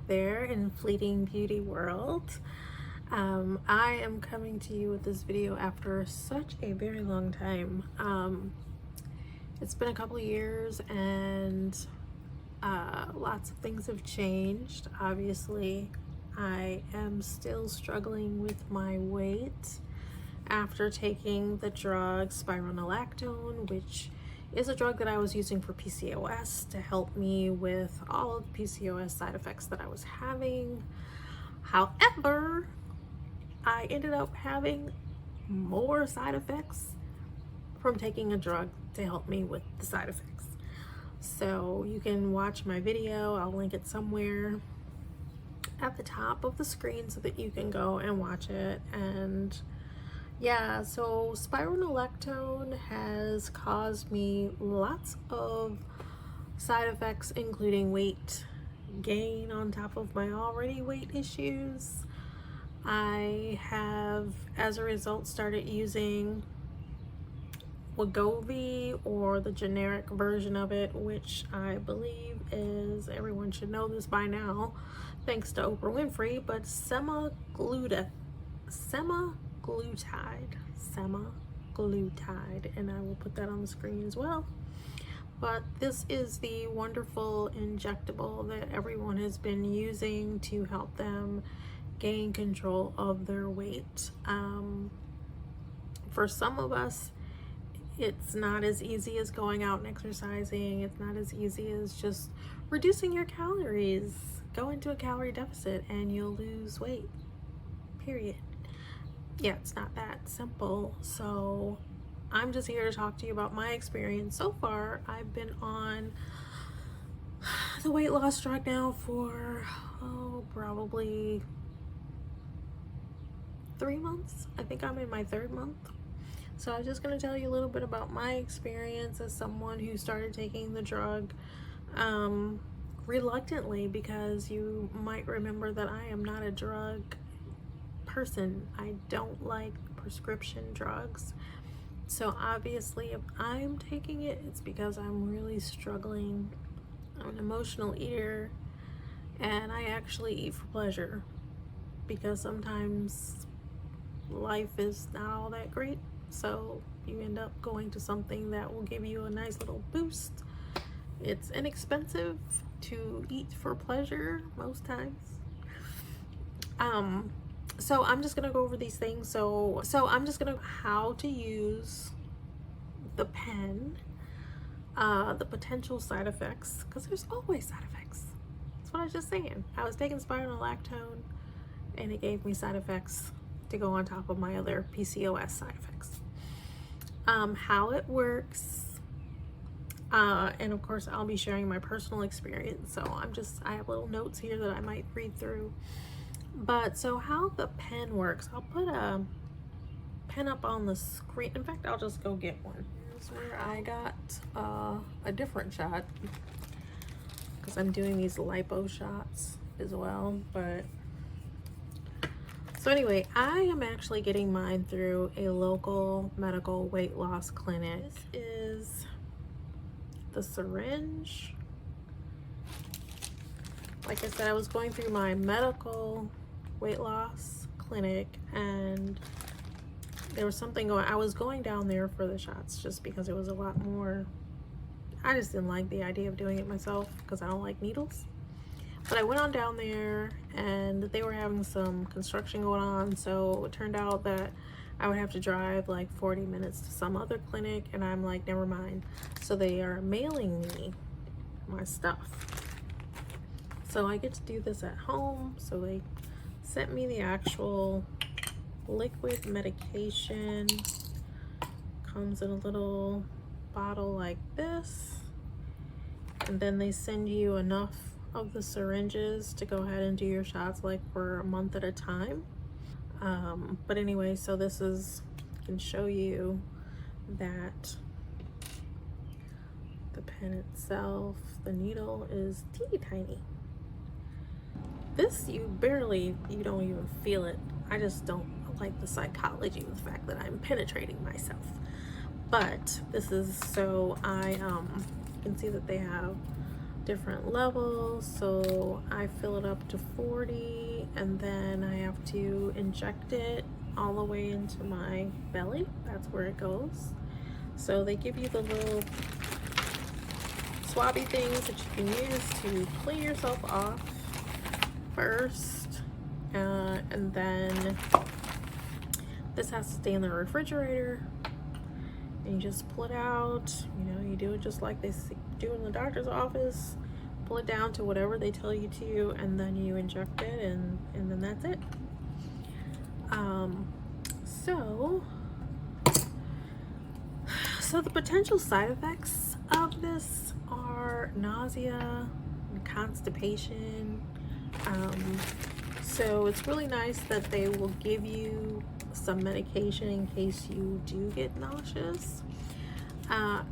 there in fleeting beauty world. I am coming to you with this video after such a very long time. It's been a couple of years and lots of things have changed. Obviously, I am still struggling with my weight after taking the drug Spironolactone, which is a drug that I was using for PCOS to help me with all of the PCOS side effects that I was having. However, I ended up having more side effects from taking a drug to help me with the side effects. So you can watch my video. I'll link it somewhere at the top of the screen so that you can go and watch it. And yeah, so spironolactone has caused me lots of side effects, including weight gain on top of my already weight issues. I have, as a result, started using Wegovy, or the generic version of it, which I believe is, everyone should know this by now, thanks to Oprah Winfrey, but semaglutide, and I will put that on the screen as well. But this is the wonderful injectable that everyone has been using to help them gain control of their weight. For some of us, it's not as easy as going out and exercising. It's not as easy as just reducing your calories. Go into a calorie deficit and you'll lose weight, period. Yeah, it's not that simple. So I'm just here to talk to you about my experience so far. I've been on the weight loss drug now for probably 3 months. I think I'm in my 3rd month. So I'm just going to tell you a little bit about my experience as someone who started taking the drug reluctantly, because you might remember that I am not a drug person. I don't like prescription drugs. So obviously, if I'm taking it, it's because I'm really struggling. I'm an emotional eater, and I actually eat for pleasure, because sometimes life is not all that great. So you end up going to something that will give you a nice little boost. It's inexpensive to eat for pleasure most times. So I'm just gonna go over these things. So I'm just gonna how to use the pen, the potential side effects, because there's always side effects. That's what I was just saying. I was taking spironolactone and it gave me side effects to go on top of my other PCOS side effects. How it works, and of course I'll be sharing my personal experience, so I have little notes here that I might read through. But so how the pen works, I'll put a pen up on the screen. In fact, I'll just go get one. Here's where I got a different shot, because I'm doing these lipo shots as well. But so anyway, I am actually getting mine through a local medical weight loss clinic. This is the syringe. Like I said, I was going through my medical weight loss clinic, and there was something going. I was going down there for the shots just because it was a lot more. I just didn't like the idea of doing it myself because I don't like needles. But I went on down there, and they were having some construction going on, so it turned out that I would have to drive like 40 minutes to some other clinic, and I'm like, never mind. So they are mailing me my stuff. So I get to do this at home. So they sent me the actual liquid medication. Comes in a little bottle like this, and then they send you enough of the syringes to go ahead and do your shots like for a month at a time. But anyway, so this is, I can show you that the pen itself, the needle is teeny tiny. This, you don't even feel it. I just don't like the psychology of the fact that I'm penetrating myself. But this is, so I can see that they have different levels. So I fill it up to 40, and then I have to inject it all the way into my belly. That's where it goes. So they give you the little swabby things that you can use to clean yourself off first, and then this has to stay in the refrigerator, and you just pull it out. You know, you do it just like they do in the doctor's office. Pull it down to whatever they tell you to, and then you inject it, and then that's it. So the potential side effects of this are nausea and constipation. So it's really nice that they will give you some medication in case you do get nauseous. At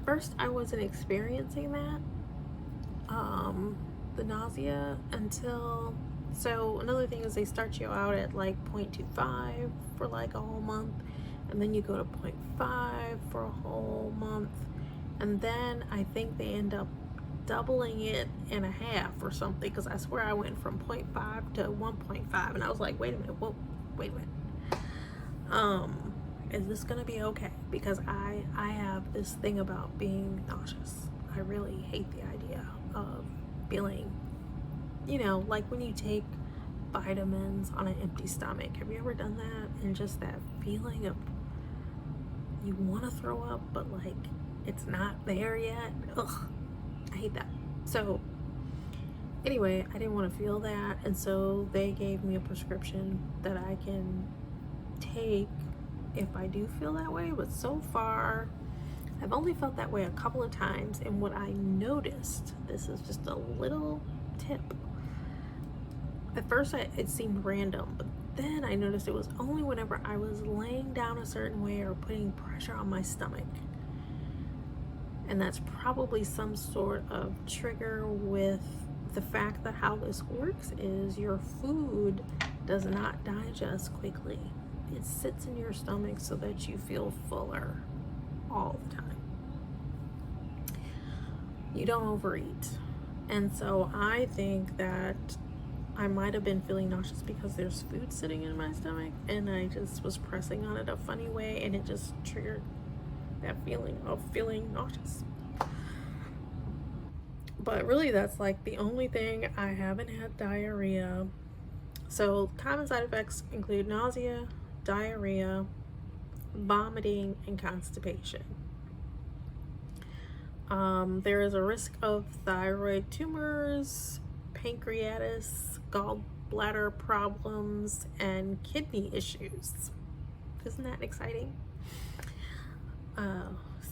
first I wasn't experiencing that, the nausea, until, so another thing is they start you out at like 0.25 for like a whole month, and then you go to 0.5 for a whole month, and then I think they end up doubling it in a half or something, because I swear I went from 0.5 to 1.5, and I was like, wait a minute, whoa, wait a minute, is this gonna be okay? Because I have this thing about being nauseous. I really hate the idea of feeling, you know, like when you take vitamins on an empty stomach. Have you ever done that? And just that feeling of you want to throw up, but like it's not there yet. Ugh, I hate that. So anyway, I didn't want to feel that, and so they gave me a prescription that I can take if I do feel that way. But so far I've only felt that way a couple of times, and what I noticed, this is just a little tip, at first it seemed random, but then I noticed it was only whenever I was laying down a certain way or putting pressure on my stomach. And that's probably some sort of trigger with the fact that how this works is your food does not digest quickly. It sits in your stomach so that you feel fuller all the time. You don't overeat. And so I think that I might have been feeling nauseous because there's food sitting in my stomach, and I just was pressing on it a funny way, and it just triggered that feeling of feeling nauseous. But really, that's like the only thing. I haven't had diarrhea. So common side effects include nausea, diarrhea, vomiting, and constipation. There is a risk of thyroid tumors, pancreatitis, gallbladder problems, and kidney issues. Isn't that exciting?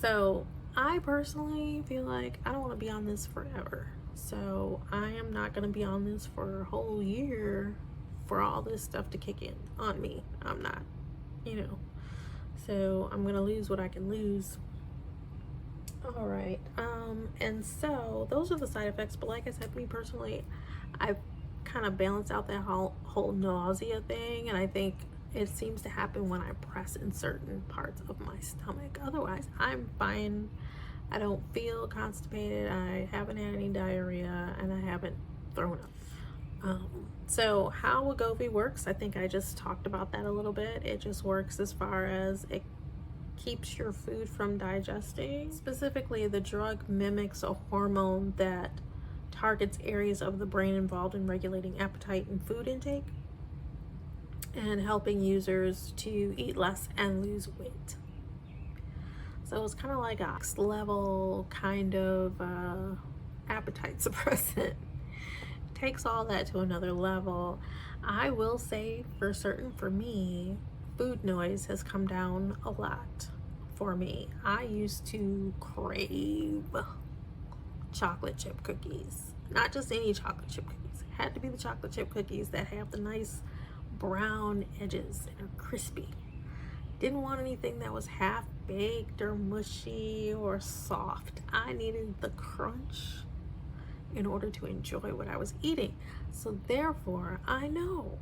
So I personally feel like I don't want to be on this forever. So I am not going to be on this for a whole year for all this stuff to kick in on me. I'm not, you know. So I'm going to lose what I can lose. All right. And so those are the side effects. But like I said, me personally, I've kind of balanced out that whole nausea thing. And I think it seems to happen when I press in certain parts of my stomach. Otherwise, I'm fine. I don't feel constipated. I haven't had any diarrhea, and I haven't thrown up. So how Wegovy works, I think I just talked about that a little bit. It just works as far as it keeps your food from digesting. Specifically, the drug mimics a hormone that targets areas of the brain involved in regulating appetite and food intake, and helping users to eat less and lose weight. So it's kind of like a next level kind of appetite suppressant. Takes all that to another level. I will say for certain, for me, food noise has come down a lot for me. I used to crave chocolate chip cookies. Not just any chocolate chip cookies. It had to be the chocolate chip cookies that have the nice brown edges and are crispy. Didn't want anything that was half baked or mushy or soft. I needed the crunch in order to enjoy what I was eating. So therefore, I know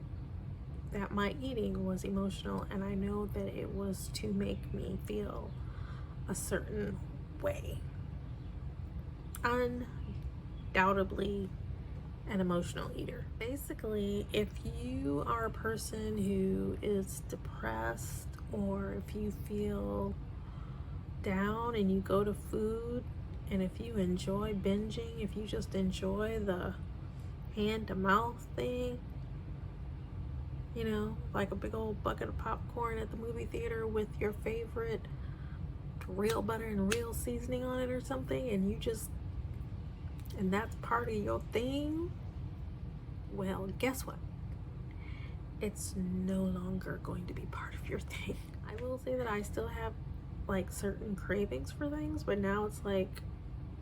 that my eating was emotional, and I know that it was to make me feel a certain way. undoubtedly an emotional eater. Basically, if you are a person who is depressed, or if you feel down and you go to food, and if you enjoy binging, if you just enjoy the hand to mouth thing, you know, like a big old bucket of popcorn at the movie theater with your favorite real butter and real seasoning on it or something, and that's part of your thing, well, guess what? It's no longer going to be part of your thing. I will say that I still have like certain cravings for things, but now it's like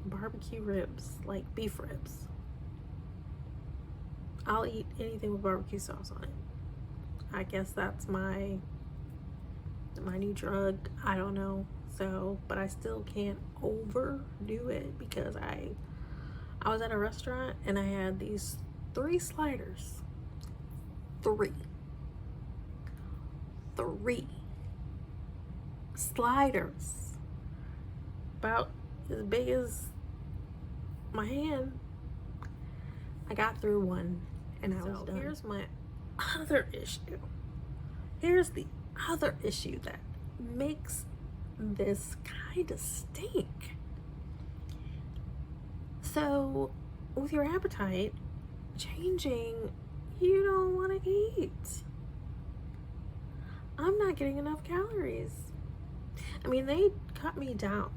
barbecue ribs, like beef ribs. I'll eat anything with barbecue sauce on it. I guess that's my new drug. I don't know. So, but I still can't overdo it, because I was at a restaurant and I had these 3 sliders. 3 sliders, about as big as my hand. I got through one and I was done. Here's my other issue. Here's the other issue that makes this kind of stink. So with your appetite changing, you don't want to eat. I'm not getting enough calories. I mean, they cut me down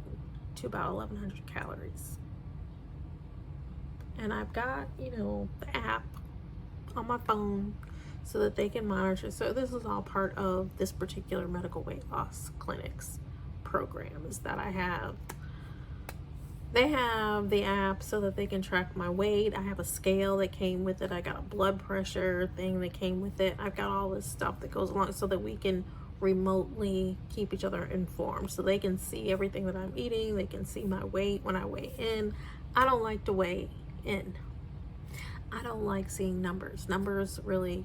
to about 1,100 calories. And I've got, you know, the app on my phone so that they can monitor. So this is all part of this particular medical weight loss clinic's program, is that they have the app so that they can track my weight. I have a scale that came with it. I got a blood pressure thing that came with it. I've got all this stuff that goes along so that we can remotely keep each other informed, so they can see everything that I'm eating. They can see my weight when I weigh in. I don't like to weigh in. I don't like seeing numbers. Numbers really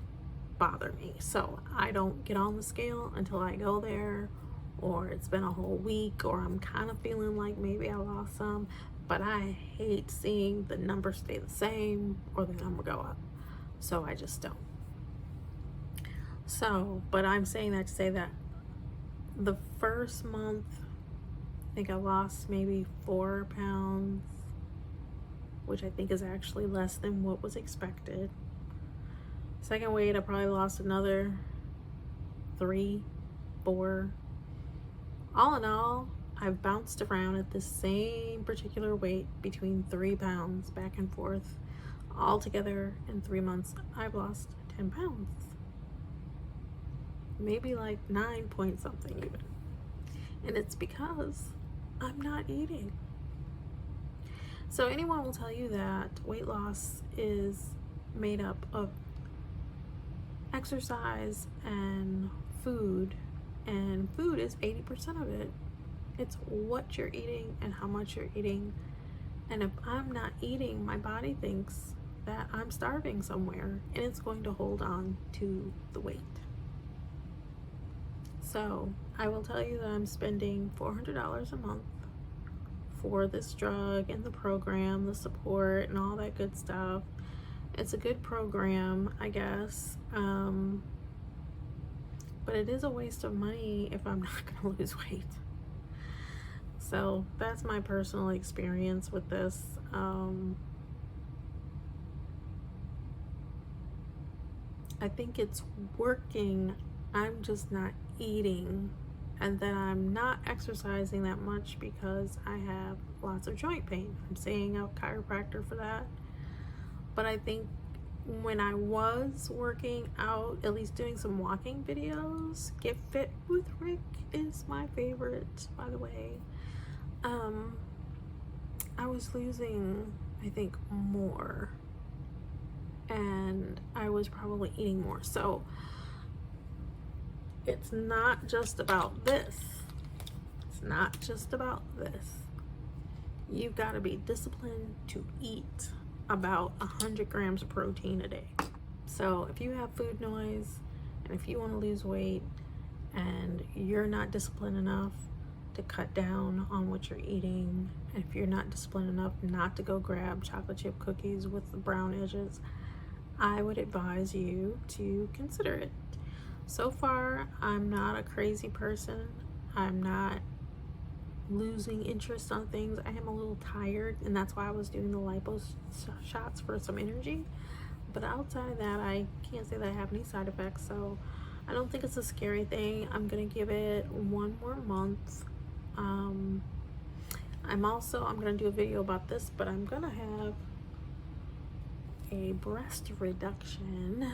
bother me. So I don't get on the scale until I go there, or it's been a whole week, or I'm kind of feeling like maybe I lost some, but I hate seeing the number stay the same or the number go up. So I just don't. So, but I'm saying that to say that the first month, I think I lost maybe 4 pounds, which I think is actually less than what was expected. Second weight, I probably lost another 3, 4. All in all, I've bounced around at the same particular weight between 3 pounds back and forth. All together in 3 months, I've lost 10 pounds. Maybe like 9 point something even. And it's because I'm not eating. So anyone will tell you that weight loss is made up of exercise and food is 80% of it. It's what you're eating and how much you're eating. And if I'm not eating, my body thinks that I'm starving somewhere, and it's going to hold on to the weight. So I will tell you that I'm spending $400 a month for this drug and the program, the support, and all that good stuff. It's a good program, I guess, but it is a waste of money if I'm not going to lose weight. So that's my personal experience with this. I think it's working. I'm just not eating, and then I'm not exercising that much because I have lots of joint pain. I'm seeing a chiropractor for that. But I think when I was working out, at least doing some walking videos, Get Fit with Rick is my favorite, by the way. I was losing, I think, more, and I was probably eating more. So it's not just about this. It's not just about this. You've got to be disciplined to eat about 100 grams of protein a day. So if you have food noise, and if you want to lose weight and you're not disciplined enough to cut down on what you're eating. And if you're not disciplined enough not to go grab chocolate chip cookies with the brown edges, I would advise you to consider it. So far, I'm not a crazy person. I'm not losing interest on things. I am a little tired, and that's why I was doing the lipo shots for some energy. But outside of that, I can't say that I have any side effects, so I don't think it's a scary thing. I'm gonna give it 1 more month. I'm gonna do a video about this, but I'm gonna have a breast reduction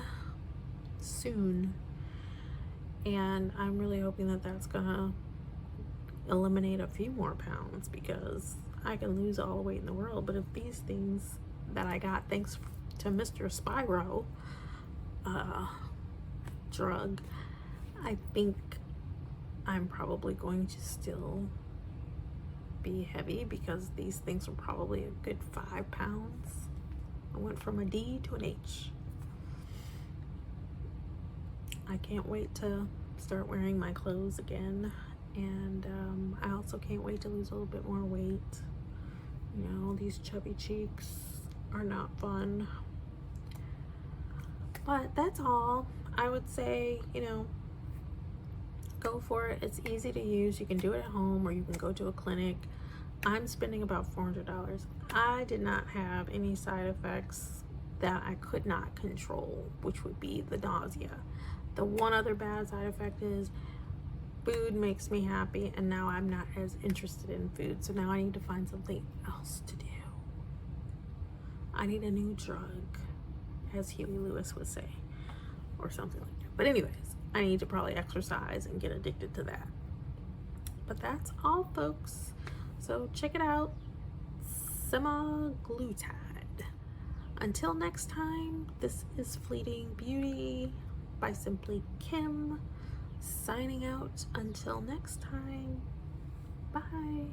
soon, and I'm really hoping that that's gonna eliminate a few more pounds, because I can lose all the weight in the world, but if these things that I got thanks to Mr. Spiro drug, I think I'm probably going to still be heavy, because these things are probably a good 5 pounds. I went from a D to an H. I can't wait to start wearing my clothes again, and I also can't wait to lose a little bit more weight. You know, these chubby cheeks are not fun. But that's all. I would say, you know, go for it. It's easy to use. You can do it at home, or you can go to a clinic. I'm spending about $400. I did not have any side effects that I could not control, which would be the nausea. The one other bad side effect is food makes me happy, and now I'm not as interested in food. So now I need to find something else to do. I need a new drug, as Huey Lewis would say, or something like that. But anyways, I need to probably exercise and get addicted to that. But that's all, folks. So check it out, Semaglutide. Until next time, this is Fleeting Beauty by Simply Kim, signing out. Until next time, bye.